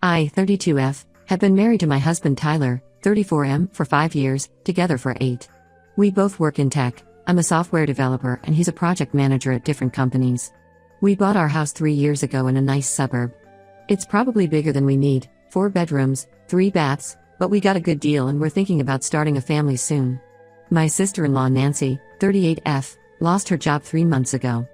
I, 32F, have been married to my husband Tyler, 34M, for 5 years, together for 8. We both work in tech. I'm a software developer and he's a project manager at different companies. We bought our house 3 years ago in a nice suburb. It's probably bigger than we need, 4 bedrooms, 3 baths, but we got a good deal and we're thinking about starting a family soon. My sister-in-law Nancy, 38F, lost her job 3 months ago.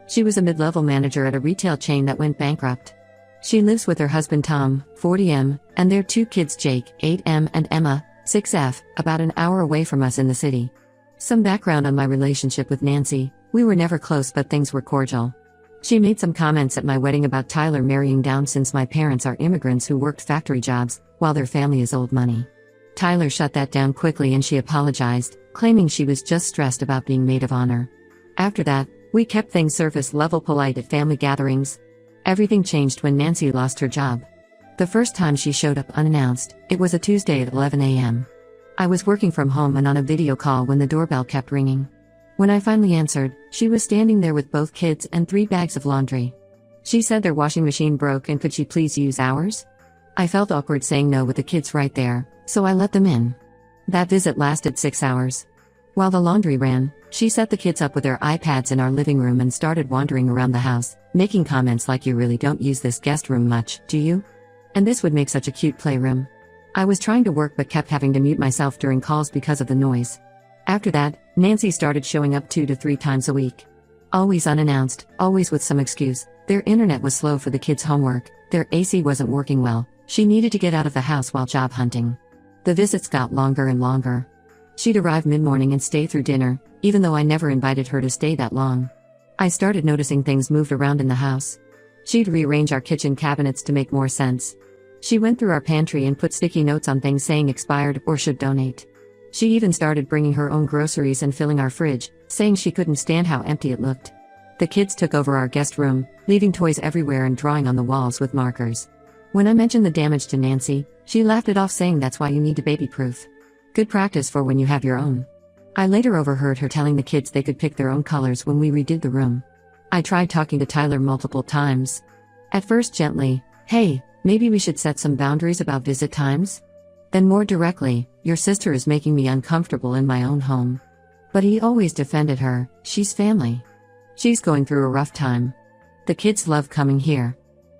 She was a mid-level manager at a retail chain that went bankrupt. She lives with her husband Tom, 40M, and their 2 kids Jake, 8M, and Emma, 6F, about an hour away from us in the city. Some background on my relationship with Nancy: we were never close but things were cordial. She made some comments at my wedding about Tyler marrying down since my parents are immigrants who worked factory jobs, while their family is old money. Tyler shut that down quickly and she apologized, claiming she was just stressed about being maid of honor. After that, we kept things surface level polite at family gatherings. Everything changed when Nancy lost her job. The first time she showed up unannounced, it was a Tuesday at 11 a.m. I was working from home and on a video call when the doorbell kept ringing. When I finally answered, she was standing there with both kids and 3 bags of laundry. She said their washing machine broke and could she please use ours? I felt awkward saying no with the kids right there, so I let them in. That visit lasted 6 hours. While the laundry ran, she set the kids up with their iPads in our living room and started wandering around the house, making comments like, "You really don't use this guest room much, do you? And this would make such a cute playroom." I was trying to work but kept having to mute myself during calls because of the noise. After that, Nancy started showing up 2 to 3 times a week. Always unannounced, always with some excuse. Their internet was slow for the kids' homework, their AC wasn't working well, she needed to get out of the house while job hunting. The visits got longer and longer. She'd arrive mid-morning and stay through dinner, even though I never invited her to stay that long. I started noticing things moved around in the house. She'd rearrange our kitchen cabinets to make more sense. She went through our pantry and put sticky notes on things saying expired or should donate. She even started bringing her own groceries and filling our fridge, saying she couldn't stand how empty it looked. The kids took over our guest room, leaving toys everywhere and drawing on the walls with markers. When I mentioned the damage to Nancy, she laughed it off, saying that's why you need to baby-proof. Good practice for when you have your own. I later overheard her telling the kids they could pick their own colors when we redid the room. I tried talking to Tyler multiple times. At first gently, "Hey, maybe we should set some boundaries about visit times?" Then more directly, "Your sister is making me uncomfortable in my own home." But he always defended her, "She's family. She's going through a rough time. The kids love coming here.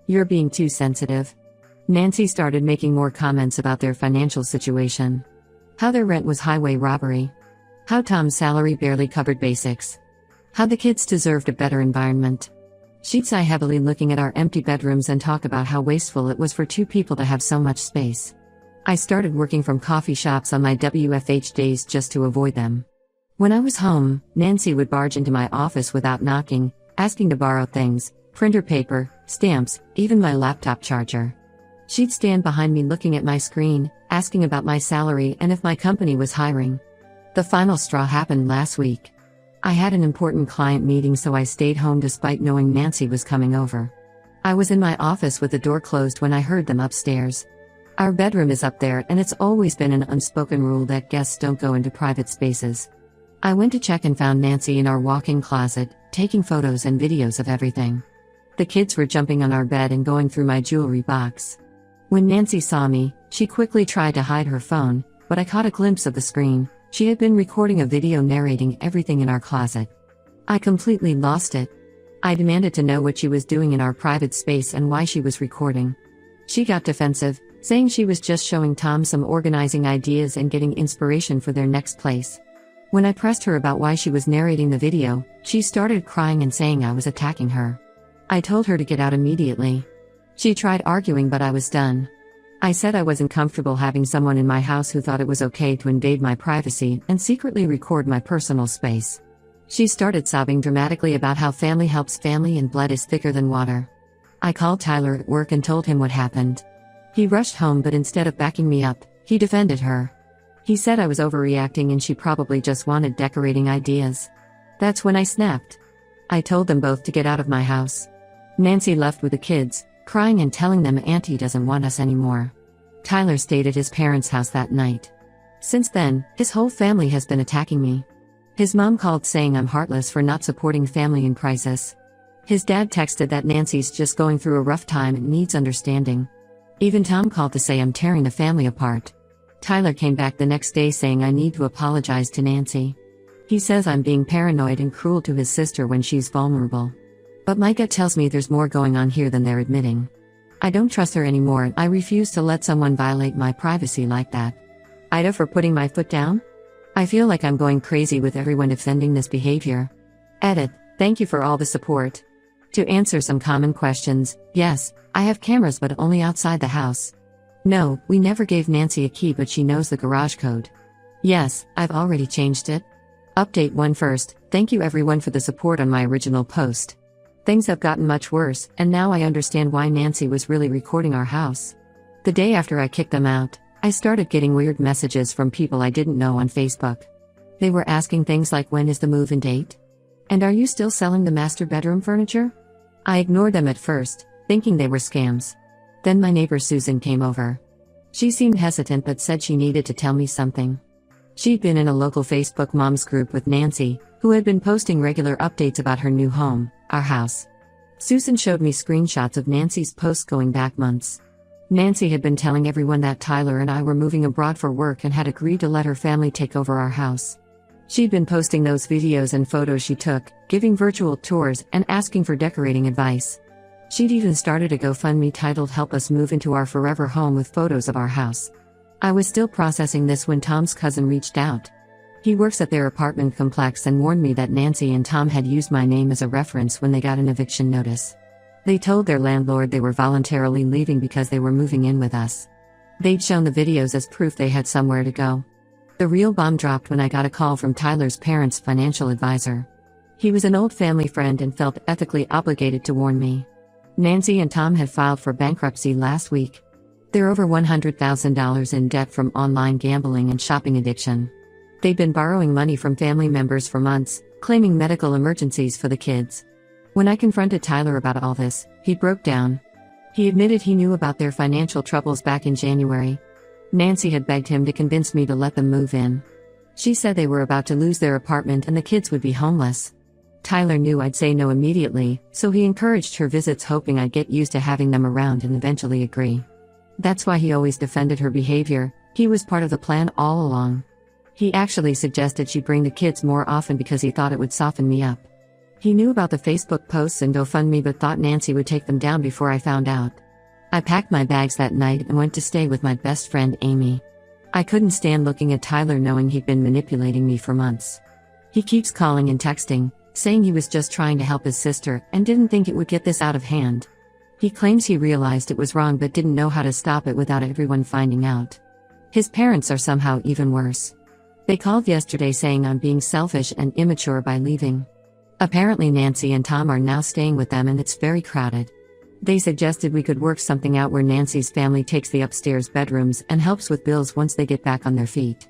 You're being too sensitive." Nancy started making more comments about their financial situation. How their rent was highway robbery. How Tom's salary barely covered basics. How the kids deserved a better environment. She'd sigh heavily looking at our empty bedrooms and talk about how wasteful it was for 2 people to have so much space. I started working from coffee shops on my WFH days just to avoid them. When I was home, Nancy would barge into my office without knocking, asking to borrow things: printer paper, stamps, even my laptop charger. She'd stand behind me looking at my screen, asking about my salary and if my company was hiring. The final straw happened last week. I had an important client meeting, so I stayed home despite knowing Nancy was coming over. I was in my office with the door closed when I heard them upstairs. Our bedroom is up there and it's always been an unspoken rule that guests don't go into private spaces. I went to check and found Nancy in our walk-in closet, taking photos and videos of everything. The kids were jumping on our bed and going through my jewelry box. When Nancy saw me, she quickly tried to hide her phone, but I caught a glimpse of the screen. She had been recording a video narrating everything in our closet. I completely lost it. I demanded to know what she was doing in our private space and why she was recording. She got defensive, saying she was just showing Tom some organizing ideas and getting inspiration for their next place. When I pressed her about why she was narrating the video, she started crying and saying I was attacking her. I told her to get out immediately. She tried arguing, but I was done. I said I wasn't comfortable having someone in my house who thought it was okay to invade my privacy and secretly record my personal space. She started sobbing dramatically about how family helps family and blood is thicker than water. I called Tyler at work and told him what happened. He rushed home, but instead of backing me up, he defended her. He said I was overreacting and she probably just wanted decorating ideas. That's when I snapped. I told them both to get out of my house. Nancy left with the kids, crying and telling them Auntie doesn't want us anymore. Tyler stayed at his parents' house that night. Since then, his whole family has been attacking me. His mom called saying I'm heartless for not supporting family in crisis. His dad texted that Nancy's just going through a rough time and needs understanding. Even Tom called to say I'm tearing the family apart. Tyler came back the next day saying I need to apologize to Nancy. He says I'm being paranoid and cruel to his sister when she's vulnerable. But my gut tells me there's more going on here than they're admitting. I don't trust her anymore and I refuse to let someone violate my privacy like that. Ida for putting my foot down? I feel like I'm going crazy with everyone defending this behavior. Edit, thank you for all the support. To answer some common questions, yes, I have cameras but only outside the house. No, we never gave Nancy a key but she knows the garage code. Yes, I've already changed it. Update 1 first, thank you everyone for the support on my original post. Things have gotten much worse, and now I understand why Nancy was really recording our house. The day after I kicked them out, I started getting weird messages from people I didn't know on Facebook. They were asking things like when is the move-in date? And are you still selling the master bedroom furniture? I ignored them at first, thinking they were scams. Then my neighbor Susan came over. She seemed hesitant but said she needed to tell me something. She'd been in a local Facebook moms group with Nancy, who had been posting regular updates about her new home, our house. Susan showed me screenshots of Nancy's posts going back months. Nancy had been telling everyone that Tyler and I were moving abroad for work and had agreed to let her family take over our house. She'd been posting those videos and photos she took, giving virtual tours, and asking for decorating advice. She'd even started a GoFundMe titled Help Us Move Into Our Forever Home with photos of our house. I was still processing this when Tom's cousin reached out. He works at their apartment complex and warned me that Nancy and Tom had used my name as a reference when they got an eviction notice. They told their landlord they were voluntarily leaving because they were moving in with us. They'd shown the videos as proof they had somewhere to go. The real bomb dropped when I got a call from Tyler's parents' financial advisor. He was an old family friend and felt ethically obligated to warn me. Nancy and Tom had filed for bankruptcy last week. They're over $100,000 in debt from online gambling and shopping addiction. They'd been borrowing money from family members for months, claiming medical emergencies for the kids. When I confronted Tyler about all this, he broke down. He admitted he knew about their financial troubles back in January. Nancy had begged him to convince me to let them move in. She said they were about to lose their apartment and the kids would be homeless. Tyler knew I'd say no immediately, so he encouraged her visits hoping I'd get used to having them around and eventually agree. That's why he always defended her behavior. He was part of the plan all along. He actually suggested she bring the kids more often because he thought it would soften me up. He knew about the Facebook posts and GoFundMe but thought Nancy would take them down before I found out. I packed my bags that night and went to stay with my best friend Amy. I couldn't stand looking at Tyler knowing he'd been manipulating me for months. He keeps calling and texting, saying he was just trying to help his sister and didn't think it would get this out of hand. He claims he realized it was wrong but didn't know how to stop it without everyone finding out. His parents are somehow even worse. They called yesterday saying I'm being selfish and immature by leaving. Apparently Nancy and Tom are now staying with them and it's very crowded. They suggested we could work something out where Nancy's family takes the upstairs bedrooms and helps with bills once they get back on their feet.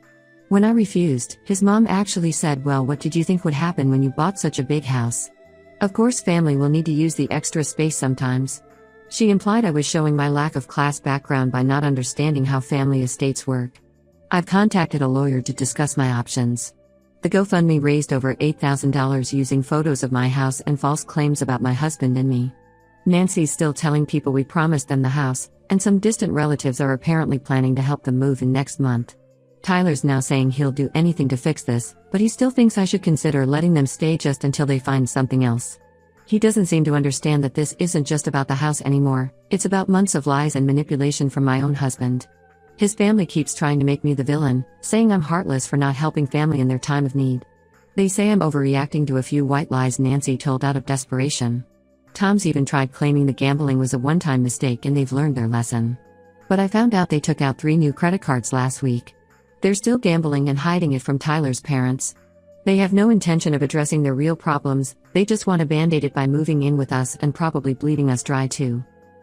When I refused, his mom actually said, "Well, what did you think would happen when you bought such a big house? Of course family will need to use the extra space sometimes." She implied I was showing my lack of class background by not understanding how family estates work. I've contacted a lawyer to discuss my options. The GoFundMe raised over $8,000 using photos of my house and false claims about my husband and me. Nancy's still telling people we promised them the house, and some distant relatives are apparently planning to help them move in next month. Tyler's now saying he'll do anything to fix this, but he still thinks I should consider letting them stay just until they find something else. He doesn't seem to understand that this isn't just about the house anymore, it's about months of lies and manipulation from my own husband. His family keeps trying to make me the villain, saying I'm heartless for not helping family in their time of need. They say I'm overreacting to a few white lies Nancy told out of desperation. Tom's even tried claiming the gambling was a one-time mistake and they've learned their lesson. But I found out they took out 3 new credit cards last week. They're still gambling and hiding it from Tyler's parents. They have no intention of addressing their real problems, they just want to band-aid it by moving in with us and probably bleeding us dry too.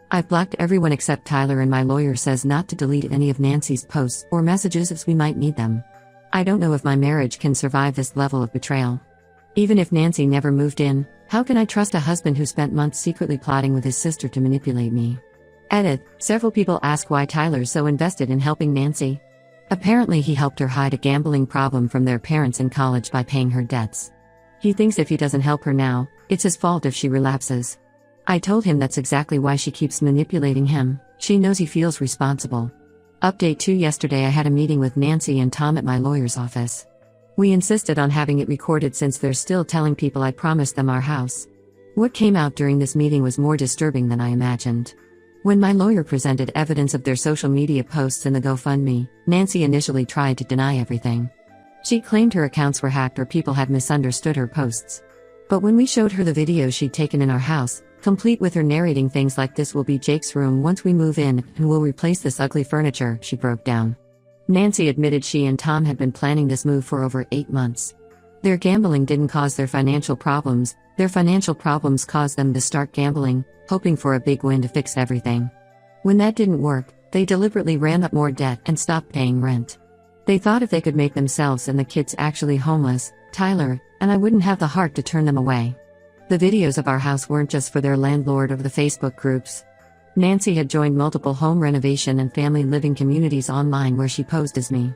I've blocked everyone except Tyler and my lawyer says not to delete any of Nancy's posts or messages as we might need them. I don't know if my marriage can survive this level of betrayal. Even if Nancy never moved in, how can I trust a husband who spent months secretly plotting with his sister to manipulate me? Edit, several people ask why Tyler's so invested in helping Nancy. Apparently he helped her hide a gambling problem from their parents in college by paying her debts. He thinks if he doesn't help her now, it's his fault if she relapses. I told him that's exactly why she keeps manipulating him, She knows he feels responsible. Update 2: Yesterday I had a meeting with Nancy and Tom at my lawyer's office. We insisted on having it recorded since they're still telling people I promised them our house. What came out during this meeting was more disturbing than I imagined. When my lawyer presented evidence of their social media posts in the GoFundMe, Nancy initially tried to deny everything. She claimed her accounts were hacked or people had misunderstood her posts. But when we showed her the videos she'd taken in our house, complete with her narrating things like "This will be Jake's room once we move in, and we'll replace this ugly furniture," she broke down. Nancy admitted she and Tom had been planning this move for over 8 months. Their gambling didn't cause their financial problems caused them to start gambling, hoping for a big win to fix everything. When that didn't work, they deliberately ran up more debt and stopped paying rent. They thought if they could make themselves and the kids actually homeless, Tyler and I wouldn't have the heart to turn them away. The videos of our house weren't just for their landlord or the Facebook groups. Nancy had joined multiple home renovation and family living communities online where she posed as me.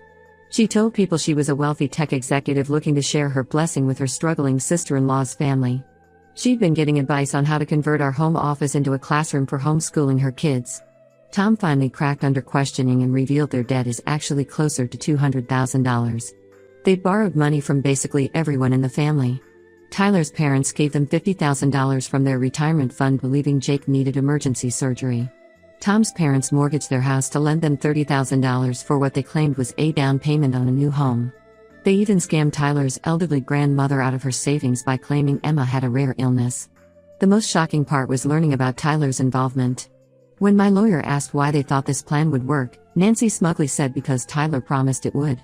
She told people she was a wealthy tech executive looking to share her blessing with her struggling sister-in-law's family. She'd been getting advice on how to convert our home office into a classroom for homeschooling her kids. Tom finally cracked under questioning and revealed their debt is actually closer to $200,000. They'd borrowed money from basically everyone in the family. Tyler's parents gave them $50,000 from their retirement fund believing Jake needed emergency surgery. Tom's parents mortgaged their house to lend them $30,000 for what they claimed was a down payment on a new home. They even scammed Tyler's elderly grandmother out of her savings by claiming Emma had a rare illness. The most shocking part was learning about Tyler's involvement. When my lawyer asked why they thought this plan would work, Nancy smugly said because Tyler promised it would.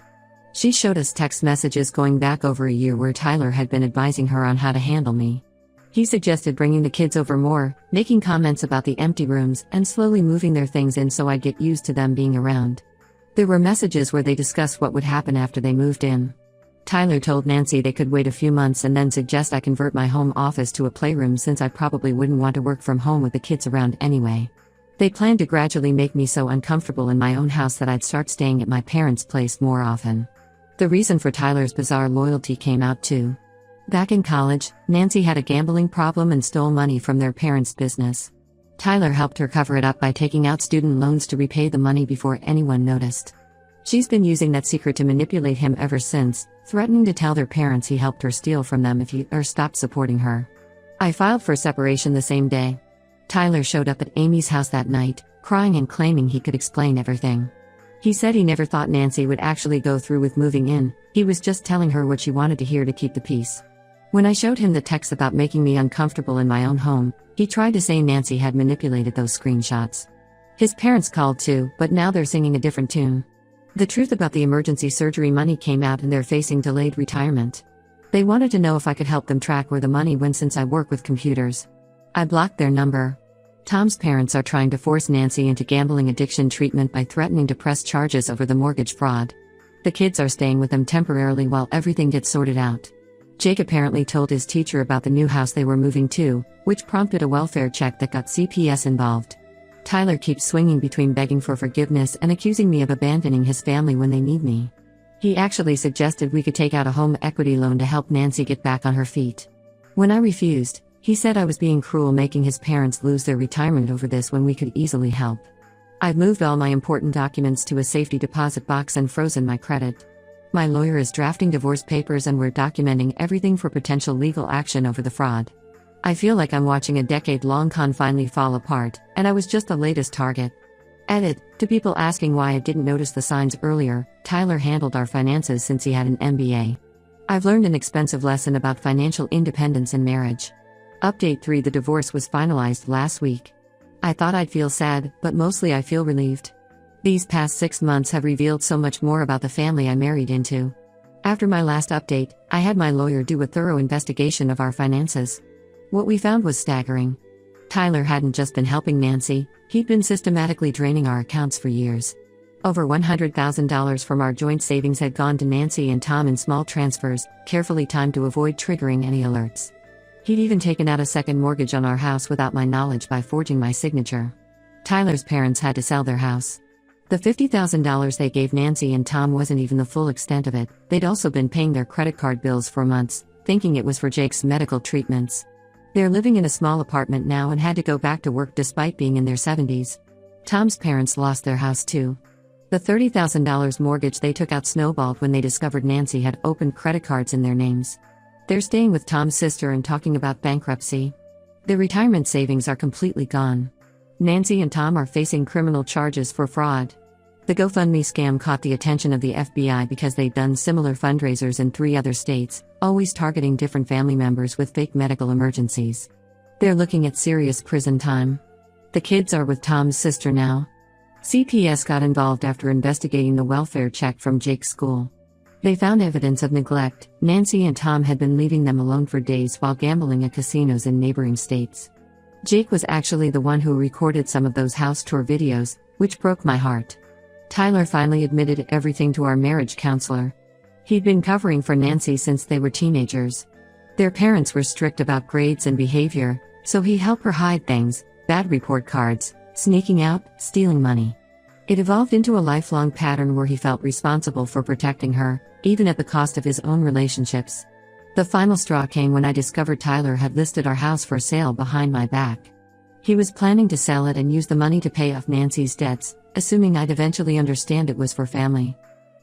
She showed us text messages going back over a year where Tyler had been advising her on how to handle me. He suggested bringing the kids over more, making comments about the empty rooms, and slowly moving their things in so I'd get used to them being around. There were messages where they discussed what would happen after they moved in. Tyler told Nancy they could wait a few months and then suggest I convert my home office to a playroom since I probably wouldn't want to work from home with the kids around anyway. They planned to gradually make me so uncomfortable in my own house that I'd start staying at my parents' place more often. The reason for Tyler's bizarre loyalty came out too. Back in college, Nancy had a gambling problem and stole money from their parents' business. Tyler helped her cover it up by taking out student loans to repay the money before anyone noticed. She's been using that secret to manipulate him ever since, threatening to tell their parents he helped her steal from them if he stopped supporting her. I filed for separation the same day. Tyler showed up at Amy's house that night, crying and claiming he could explain everything. He said he never thought Nancy would actually go through with moving in, he was just telling her what she wanted to hear to keep the peace. When I showed him the text about making me uncomfortable in my own home, he tried to say Nancy had manipulated those screenshots. His parents called too, but now they're singing a different tune. The truth about the emergency surgery money came out and they're facing delayed retirement. They wanted to know if I could help them track where the money went since I work with computers. I blocked their number. Tom's parents are trying to force Nancy into gambling addiction treatment by threatening to press charges over the mortgage fraud. The kids are staying with them temporarily while everything gets sorted out. Jake apparently told his teacher about the new house they were moving to, which prompted a welfare check that got CPS involved. Tyler keeps swinging between begging for forgiveness and accusing me of abandoning his family when they need me. He actually suggested we could take out a home equity loan to help Nancy get back on her feet. When I refused, he said I was being cruel making his parents lose their retirement over this when we could easily help. I've moved all my important documents to a safety deposit box and frozen my credit. My lawyer is drafting divorce papers and we're documenting everything for potential legal action over the fraud. I feel like I'm watching a decade-long con finally fall apart, and I was just the latest target. Edit: to people asking why I didn't notice the signs earlier, Tyler handled our finances since he had an MBA. I've learned an expensive lesson about financial independence in marriage. Update 3: the divorce was finalized last week. I thought I'd feel sad, but mostly I feel relieved. These past 6 months have revealed so much more about the family I married into. After my last update, I had my lawyer do a thorough investigation of our finances. What we found was staggering. Tyler hadn't just been helping Nancy, he'd been systematically draining our accounts for years. Over $100,000 from our joint savings had gone to Nancy and Tom in small transfers, carefully timed to avoid triggering any alerts. He'd even taken out a second mortgage on our house without my knowledge by forging my signature. Tyler's parents had to sell their house. The $50,000 they gave Nancy and Tom wasn't even the full extent of it. They'd also been paying their credit card bills for months, thinking it was for Jake's medical treatments. They're living in a small apartment now and had to go back to work despite being in their 70s. Tom's parents lost their house too. The $30,000 mortgage they took out snowballed when they discovered Nancy had opened credit cards in their names. They're staying with Tom's sister and talking about bankruptcy. Their retirement savings are completely gone. Nancy and Tom are facing criminal charges for fraud. The GoFundMe scam caught the attention of the FBI because they've done similar fundraisers in 3 other states, always targeting different family members with fake medical emergencies. They're looking at serious prison time. The kids are with Tom's sister now. CPS got involved after investigating the welfare check from Jake's school. They found evidence of neglect. Nancy and Tom had been leaving them alone for days while gambling at casinos in neighboring states. Jake was actually the one who recorded some of those house tour videos, which broke my heart. Tyler finally admitted everything to our marriage counselor. He'd been covering for Nancy since they were teenagers. Their parents were strict about grades and behavior, so he helped her hide things, bad report cards, sneaking out, stealing money. It evolved into a lifelong pattern where he felt responsible for protecting her, even at the cost of his own relationships. The final straw came when I discovered Tyler had listed our house for sale behind my back. He was planning to sell it and use the money to pay off Nancy's debts, assuming I'd eventually understand it was for family.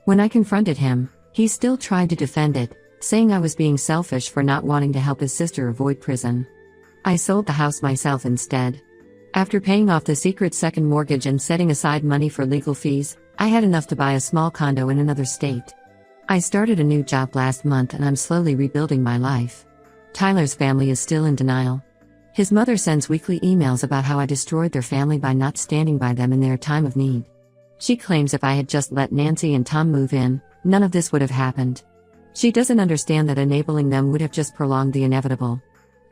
When I confronted him, he still tried to defend it, saying I was being selfish for not wanting to help his sister avoid prison. I sold the house myself instead. After paying off the secret second mortgage and setting aside money for legal fees, I had enough to buy a small condo in another state. I started a new job last month and I'm slowly rebuilding my life. Tyler's family is still in denial. His mother sends weekly emails about how I destroyed their family by not standing by them in their time of need. She claims if I had just let Nancy and Tom move in, none of this would have happened. She doesn't understand that enabling them would have just prolonged the inevitable.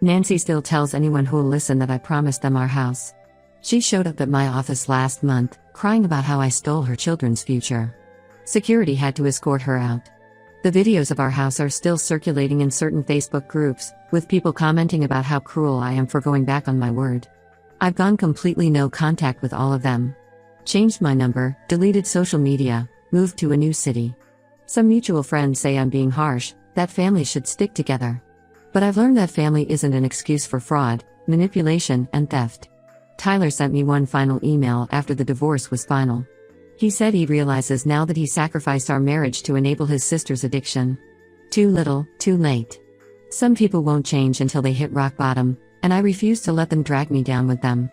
Nancy still tells anyone who'll listen that I promised them our house. She showed up at my office last month, crying about how I stole her children's future. Security had to escort her out. The videos of our house are still circulating in certain Facebook groups, with people commenting about how cruel I am for going back on my word. I've gone completely no contact with all of them. Changed my number, deleted social media, moved to a new city. Some mutual friends say I'm being harsh, that families should stick together. But I've learned that family isn't an excuse for fraud, manipulation, and theft. Tyler sent me one final email after the divorce was final. He said he realizes now that he sacrificed our marriage to enable his sister's addiction. Too little, too late. Some people won't change until they hit rock bottom, and I refuse to let them drag me down with them.